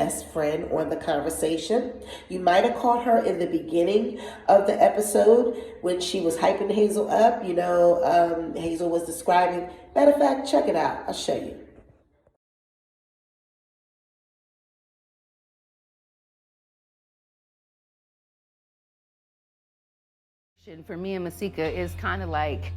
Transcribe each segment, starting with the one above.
best friend on The Conversation. You might have caught her in the beginning of the episode when she was hyping Hazel up. Hazel was describing. Matter of fact, check it out. I'll show you. For me and Masika is kind of like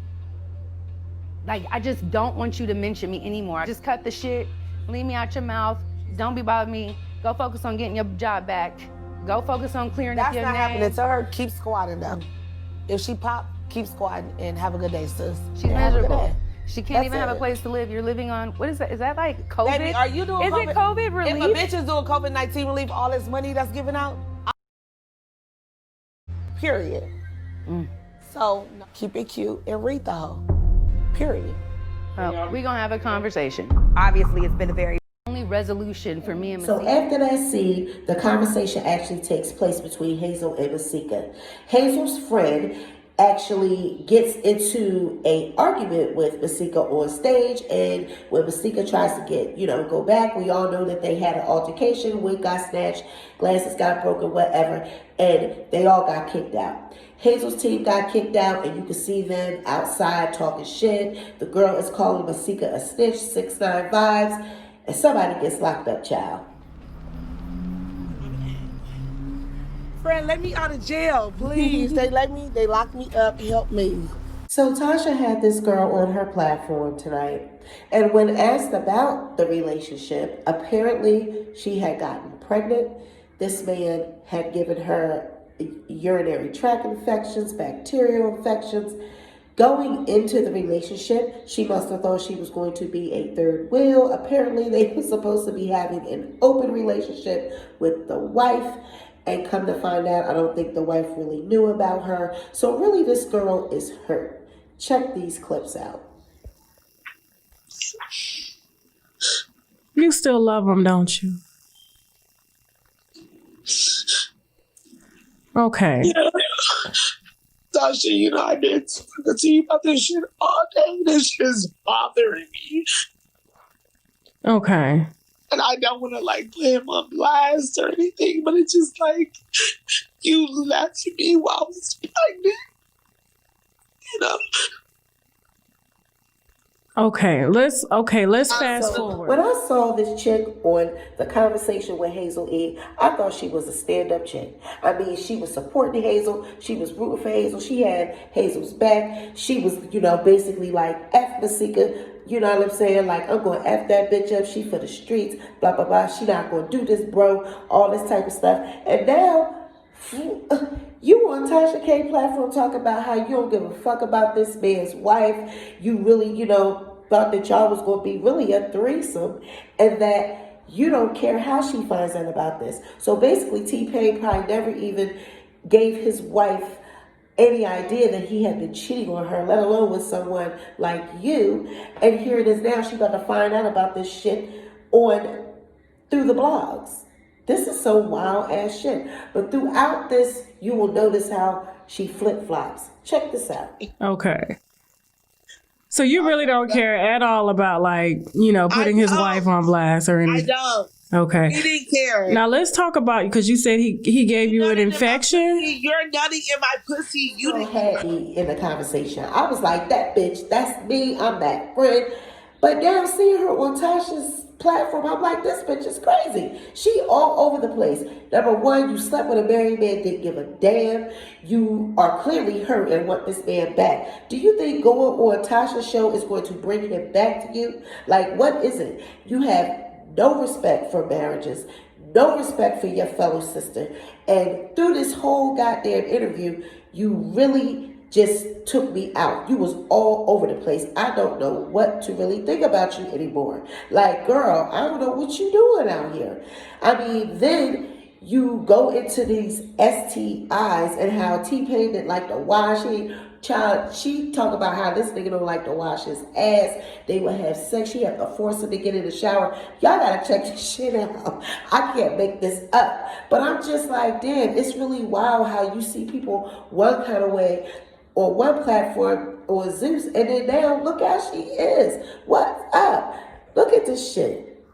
I just don't want you to mention me anymore. Just cut the shit, leave me out your mouth, don't be bothering me, go focus on getting your job back, go focus on clearing up your name. That's not happening to her. Keep squatting though. If she pop, keep squatting and have a good day, sis. She's miserable. She can't even have a place to live. You're living on, what is that? Is that like COVID? Baby, are you doing Is COVID? It COVID relief? If a bitch is doing COVID-19 relief, all this money that's given out, period. So keep it cute and read the hoe. Period. Well, we're gonna have a conversation. Obviously, it's been a very only resolution for me and So Masika. after that scene, the conversation actually takes place between Hazel and Masika. Hazel's friend actually gets into a argument with Masika on stage, and when Masika tries to go back, we all know that they had an altercation, wig got snatched, glasses got broken, whatever, and they all got kicked out. Hazel's team got kicked out, and you can see them outside talking shit. The girl is calling Masika a snitch, 6'9" vibes, and somebody gets locked up, child. Friend, let me out of jail, please. They locked me up, help me. So Tasha had this girl on her platform tonight, and when asked about the relationship, apparently she had gotten pregnant. This man had given her urinary tract infections, bacterial infections. Going into the relationship, she must have thought she was going to be a third wheel. Apparently, they were supposed to be having an open relationship with the wife. And come to find out, I don't think the wife really knew about her. So really, this girl is hurt. Check these clips out. You still love him, don't you? Okay. Yeah. Tasha, I've been talking to you about this shit all day. This shit is bothering me. Okay. And I don't want to put him on blast or anything, but it's just you lied to me while I was pregnant. Okay, let's fast forward. When I saw this chick on The Conversation with Hazel E, I thought she was a stand-up chick. I mean, she was supporting Hazel. She was rooting for Hazel. She had Hazel's back. She was, basically F Masika. You know what I'm saying? I'm going to F that bitch up. She for the streets. Blah, blah, blah. She not going to do this, bro. All this type of stuff. And now, you on Tasha K platform talk about how you don't give a fuck about this man's wife. You really, thought that y'all was going to be really a threesome. And that you don't care how she finds out about this. So basically, TPain probably never even gave his wife any idea that he had been cheating on her, let alone with someone like you. And here it is now, she's about to find out about this shit through the blogs. This is some wild ass shit. But throughout this, you will notice how she flip-flops. Check this out. Okay. So you really don't care at all about putting his wife on blast or anything? I don't. Okay. He didn't care. Now let's talk about, because you said he gave you an infection. You're nutting in my pussy. You didn't had me in the conversation. I was like, that bitch, that's me, I'm that friend. But now seeing her on Tasha's platform, I'm like, this bitch is crazy. She all over the place. Number one, you slept with a married man, didn't give a damn. You are clearly hurt and want this man back. Do you think going on Tasha's show is going to bring him back to you? What is it? You have no respect for marriages, no respect for your fellow sister. And through this whole goddamn interview, you really just took me out. You was all over the place. I don't know what to really think about you anymore. Girl, I don't know what you doing out here. I mean, then you go into these STIs and how TPain didn't like to wash it. She talk about how this nigga don't like to wash his ass. They would have sex. She had to force him to get in the shower. Y'all gotta check this shit out. I can't make this up. But I'm just like, damn, it's really wild how you see people one kind of way on one platform on Zeus, and then now look how she is. What's up? Look at this shit.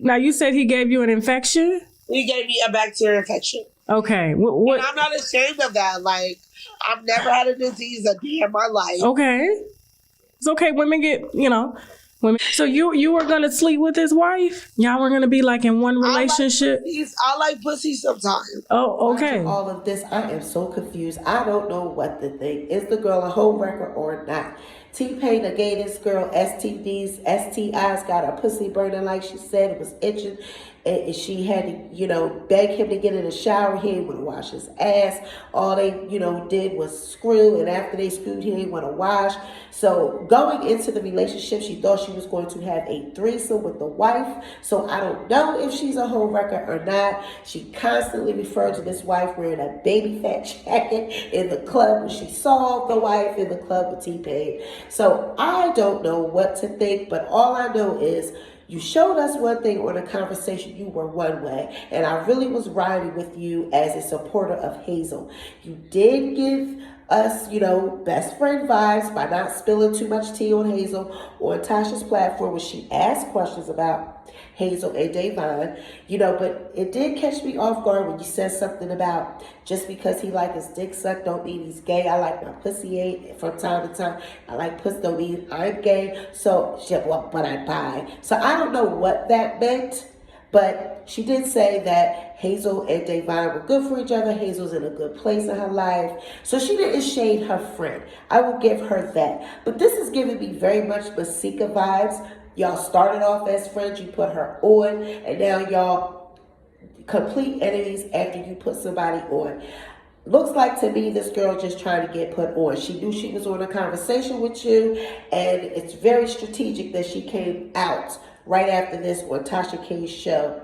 Now you said he gave you an infection? He gave me a bacterial infection. Okay. And I'm not ashamed of that. Like, I've never had a disease a day in my life. Okay. It's okay. Women get, women. So you were gonna sleep with his wife? Y'all were gonna be like in one relationship? I like pussy sometimes. Oh, okay. Watching all of this, I am so confused. I don't know what to think. Is the girl a home wrecker or not? TPain gave this girl STDs, STIs, got her pussy burning like she said. It was itching. And she had to, beg him to get in the shower. He didn't want to wash his ass. All they, did was screw. And after they screwed, he didn't want to wash. So going into the relationship, she thought she was going to have a threesome with the wife. So I don't know if she's a home wrecker or not. She constantly referred to this wife wearing a baby fat jacket in the club when she saw the wife in the club with TPain. So I don't know what to think, but all I know is you showed us one thing on a conversation, you were one way, and I really was riding with you as a supporter of Hazel. You did give us, best friend vibes by not spilling too much tea on Hazel on Tasha's platform when she asked questions about Hazel and Davon, but it did catch me off guard when you said something about just because he like his dick sucked don't mean he's gay. I like my pussy ate from time to time. I like pussy don't mean I'm gay. So, but I buy. So I don't know what that meant, but she did say that Hazel and Davon were good for each other. Hazel's in a good place in her life. So she didn't shade her friend. I will give her that. But this is giving me very much Masika vibes. Y'all started off as friends, you put her on, and now y'all complete enemies after you put somebody on. Looks like to me this girl just trying to get put on. She knew she was on a conversation with you, and it's very strategic that she came out right after this on Tasha K's show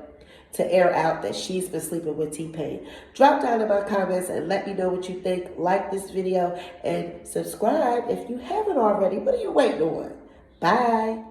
to air out that she's been sleeping with TPain. Drop down in my comments and let me know what you think. Like this video and subscribe if you haven't already. What are you waiting on? Bye.